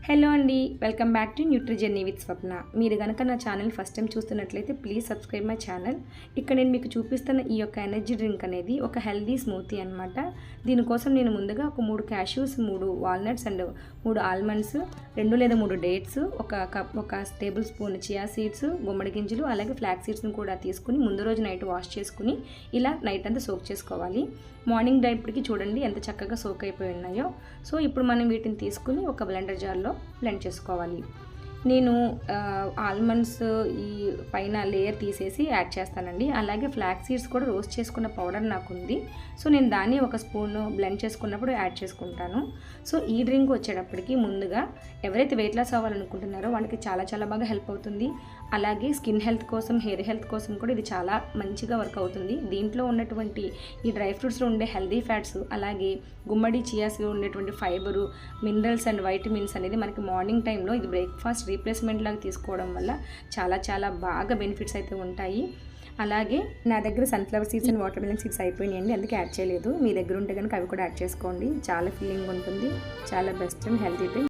Hello అండి, welcome back to nutri journey with Swapna. మీరు కనుక నా ఛానల్ ఫస్ట్ టైం చూస్తున్నట్లయితే ప్లీజ్ సబ్స్క్రైబ్ మై ఛానల్. ఇక్కడ నేను మీకు చూపిస్తున్న ఈ యొక్క ఎనర్జీ డ్రింక్ అనేది ఒక హెల్దీ స్మూతీ అనమాట. దీనికోసం నేను ముందుగా ఒక 3 క్యాష్యూస్, 3 వాల్నట్స్ అండ్ 3 ఆల్మండ్స్, 2 లేదా 3 డేట్స్, ఒక టేబుల్ స్పూన్ చియా సీడ్స్, గుమ్మడి గింజలు, అలాగే ఫ్లాక్ సీడ్స్ని కూడా తీసుకుని ముందు రోజు నైట్ వాష్ చేసుకుని ఇలా నైట్ అంతా సోక్ చేసుకోవాలి. మార్నింగ్ డైప్పటికి చూడండి ఎంత చక్కగా సోక్ అయిపోయి ఉన్నాయో. సో ఇప్పుడు మనం వీటిని తీసుకుని ఒక బ్లెండర్ జార్లో బ్లెండ్ చేసుకోవాలి. నేను ఆల్మండ్స్ ఈ పైన లేయర్ తీసేసి యాడ్ చేస్తానండి. అలాగే ఫ్లాక్ సీడ్స్ కూడా రోస్ట్ చేసుకున్న పౌడర్ నాకు ఉంది. సో నేను దాన్ని ఒక స్పూన్ బ్లెండ్ చేసుకున్నప్పుడు యాడ్ చేసుకుంటాను. సో ఈ డ్రింక్ వచ్చేటప్పటికి ముందుగా ఎవరైతే వెయిట్ లాస్ అవ్వాలనుకుంటున్నారో వాళ్ళకి చాలా చాలా బాగా హెల్ప్ అవుతుంది. అలాగే స్కిన్ హెల్త్ కోసం, హెయిర్ హెల్త్ కోసం కూడా ఇది చాలా మంచిగా వర్క్ అవుతుంది. దీంట్లో ఉన్నటువంటి ఈ డ్రై ఫ్రూట్స్లో ఉండే హెల్దీ ఫ్యాట్స్, అలాగే గుమ్మడి చియాస్లో ఉండేటువంటి ఫైబరు, మినరల్స్ అండ్ వైటమిన్స్ అనేది మనకి మార్నింగ్ టైంలో ఇది బ్రేక్ఫాస్ట్ రీప్లేస్మెంట్ లాగా తీసుకోవడం వల్ల చాలా చాలా బాగా బెనిఫిట్స్ అయితే ఉంటాయి. అలాగే నా దగ్గర sunflower seeds and water melon seeds అయిపోయినాయండి, అందుకే యాడ్ చేయలేదు. మీ దగ్గర ఉంటే కనుక అవి కూడా యాడ్ చేసుకోండి. చాలా ఫీలింగ్ ఉంటుంది, చాలా బెస్ట్ అండ్ హెల్తీ డ్రింక్.